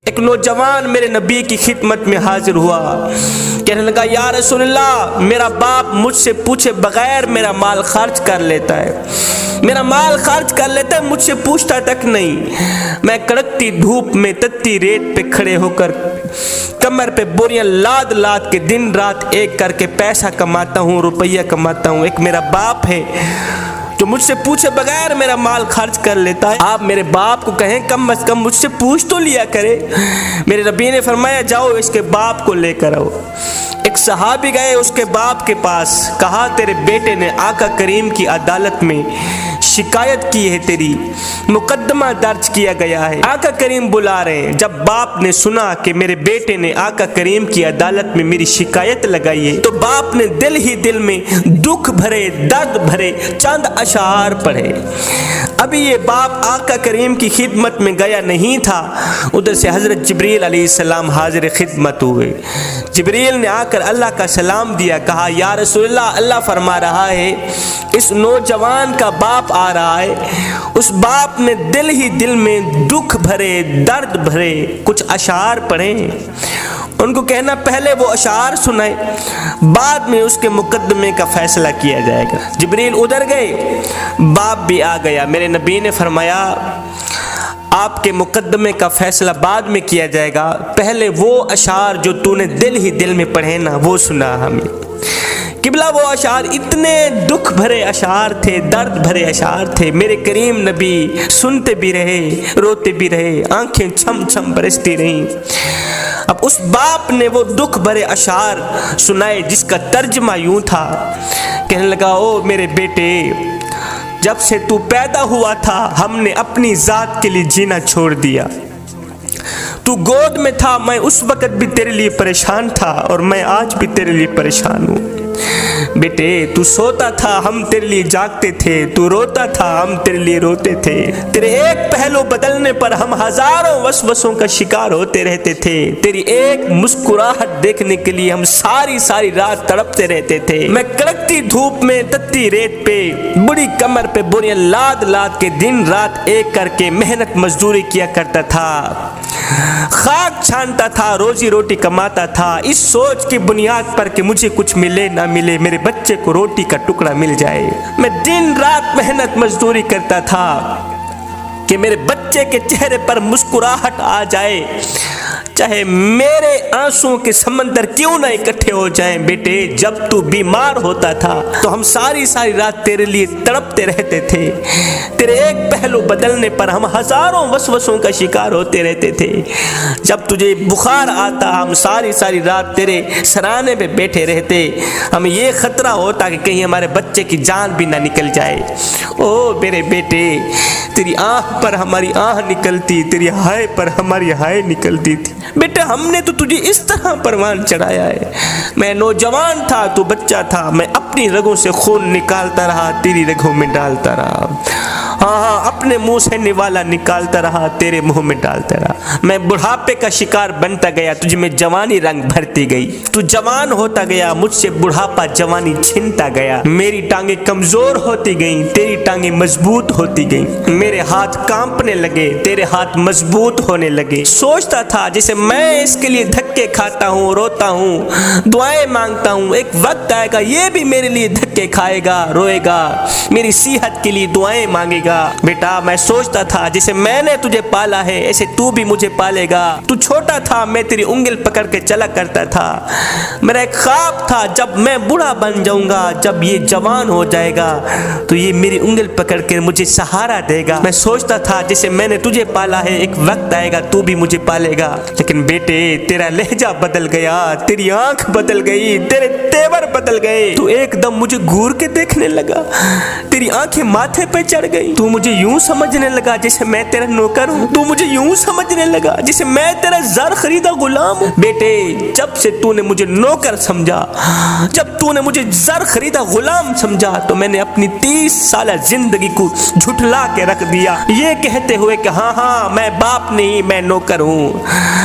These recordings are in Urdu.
ایک نوجوان میرے نبی کی خدمت میں حاضر ہوا، کہنے لگا یا رسول اللہ، میرا باپ مجھ سے پوچھے بغیر میرا مال خرچ کر لیتا ہے، میرا مال خرچ کر لیتا ہے، مجھ سے پوچھتا تک نہیں۔ میں کڑکتی دھوپ میں تتی ریت پہ کھڑے ہو کر کمر پہ بوریاں لاد لاد کے دن رات ایک کر کے پیسہ کماتا ہوں، روپیہ کماتا ہوں۔ ایک میرا باپ ہے جو مجھ سے پوچھے بغیر میرا مال خرچ کر لیتا ہے، آپ میرے باپ کو کہیں کم از کم مجھ سے پوچھ تو لیا کرے۔ میرے نبی نے فرمایا جاؤ اس کے باپ کو لے کر آؤ۔ ایک صحابی گئے اس کے باپ کے پاس، کہا تیرے بیٹے نے آقا کریم کی عدالت میں شکایت کی ہے، تیری مقدمہ درج کیا گیا ہے، آقا کریم بلا رہے ہیں۔ جب باپ نے سنا کہ میرے بیٹے نے آقا کریم کی عدالت میں میری شکایت لگائی ہے تو باپ نے دل ہی دل میں دکھ بھرے درد بھرے چند اشعار پڑھے۔ ابھی یہ باپ آقا کریم کی خدمت میں گیا نہیں تھا، ادھر سے حضرت جبریل علیہ السلام حاضر خدمت ہوئے۔ جبریل نے آ کر اللہ کا سلام دیا، کہا یا رسول اللہ، اللہ فرما رہا ہے اس نوجوان کا باپ آ رہا ہے۔ اس باپ نے دل ہی دل میں دکھ بھرے درد بھرے کچھ اشعار پڑھے، ان کو کہنا پہلے وہ اشعار سنائے، بعد میں اس کے مقدمے کا فیصلہ کیا جائے گا۔ جبریل ادھر گئے، باپ بھی آ گیا۔ میرے نبی نے فرمایا آپ کے مقدمے کا فیصلہ بعد میں کیا جائے گا، پہلے وہ اشعار جو تو نے دل ہی دل میں پڑھے نا وہ سنا ہمیں۔ قبلہ وہ اشعار اتنے دکھ بھرے اشعار تھے، درد بھرے اشعار تھے، میرے کریم نبی سنتے بھی رہے، روتے بھی رہے، آنکھیں چھم چھم برستی رہیں۔ اب اس باپ نے وہ دکھ بھرے اشعار سنائے جس کا ترجمہ یوں تھا، کہنے لگا او میرے بیٹے، جب سے تو پیدا ہوا تھا ہم نے اپنی ذات کے لیے جینا چھوڑ دیا۔ تو گود میں تھا میں اس وقت بھی تیرے لیے پریشان تھا اور میں آج بھی تیرے لیے پریشان ہوں۔ بیٹے تو سوتا تھا ہم تیرے لیے جاگتے تھے، تو روتا تھا ہم تیرے لیے روتے تھے، تیرے ایک پہلو بدلنے پر ہم ہزاروں وسوسوں کا شکار ہوتے رہتے تھے، تیری ایک مسکراہٹ دیکھنے کے لیے ہم ساری رات تڑپتے رہتے تھے۔ میں کڑکتی دھوپ میں تتی ریت پہ بڑی کمر پہ بوریاں لاد لاد کے دن رات ایک کر کے محنت مزدوری کیا کرتا تھا، خاک چھانتا تھا، روزی روٹی کماتا تھا، اس سوچ کی بنیاد پر کہ مجھے کچھ ملے نہ ملے، میرے بچے کو روٹی کا ٹکڑا مل جائے۔ میں دن رات محنت مزدوری کرتا تھا کہ میرے بچے کے چہرے پر مسکراہٹ آ جائے، چاہے میرے آنسوں کے سمندر کیوں نہ اکٹھے ہو جائیں۔ بیٹے جب تو بیمار ہوتا تھا تو ہم ساری رات تیرے لیے تڑپتے رہتے تھے، تیرے ایک پہلو بدلنے پر ہم ہزاروں وسوسوں کا شکار ہوتے رہتے تھے، جب تجھے بخار آتا ہم ساری رات تیرے سرانے پہ بیٹھے رہتے، ہمیں یہ خطرہ ہوتا کہ کہیں ہمارے بچے کی جان بھی نہ نکل جائے۔ او میرے بیٹے، تیری آنکھ پر ہماری آنکھ نکلتی، تیری ہائے پر ہماری ہائے نکلتی تھی۔ بیٹا ہم نے تو تجھے اس طرح پروان چڑھایا ہے، میں نوجوان تھا تو بچہ تھا، میں اپنی رگوں سے خون نکالتا رہا، تیری رگوں میں ڈالتا رہا، ہاں اپنے منہ سے نوالا نکالتا رہا، تیرے منہ میں ڈالتا رہا۔ میں بڑھاپے کا شکار بنتا گیا، تجھ میں جوانی رنگ بھرتی گئی، تو جوان ہوتا گیا، مجھ سے بڑھاپا جوانی چھنتا گیا، میری ٹانگیں کمزور ہوتی گئیں، تیری ٹانگیں مضبوط ہوتی گئیں، میرے ہاتھ کانپنے لگے، تیرے ہاتھ مضبوط ہونے لگے۔ سوچتا تھا جیسے میں اس کے لیے دھکے کھاتا ہوں، روتا ہوں، دعائیں مانگتا ہوں، ایک وقت آئے گا یہ بھی میرے لیے دھکے کھائے گا، روئے گا، میری صحت کے لیے دعائیں مانگے گا۔ بیٹا میں سوچتا تھا جیسے میں نے تجھے پالا ہے ایسے تو بھی مجھے پالے گا، تو چھوٹا تھا میں تیری انگل پکڑ کے چلا کرتا تھا، میرا ایک خواب تھا جب میں بوڑھا بن جاؤں گا، جب یہ جوان ہو جائے گا تو یہ میری انگل پکڑ کے مجھے سہارا دے گا۔ میں سوچتا تھا جیسے میں نے تجھے پالا ہے ایک وقت آئے گا تو بھی مجھے پالے گا، لیکن بیٹے تیرا لہجہ بدل گیا، تیری آنکھ بدل گئی، تیرے تیور بدل گئے، تو ایک دم مجھے گور کے دیکھنے لگا، تیری آنکھیں ماتھے پہ چڑھ گئی، تو مجھے یوں سمجھنے لگا جیسے میں تیرا نوکر ہوں، تو مجھے یوں سمجھنے لگا جیسے میں تیرا زر خریدا غلام ہوں۔ بیٹے جب سے تو نے مجھے نوکر سمجھا، جب تو نے مجھے زر خریدا غلام سمجھا تو میں نے اپنی 30 سالہ زندگی کو جھٹلا کے رکھ دیا، یہ کہتے ہوئے کہ ہاں میں باپ نہیں میں نوکر ہوں،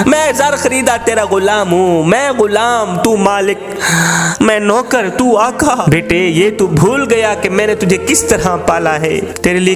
میں زر خریدا تیرا غلام ہوں، میں غلام تو مالک، میں نوکر تو آقا۔ بیٹے یہ تو بھول گیا کہ میں نے تجھے کس طرح پالا ہے، تیرے لیے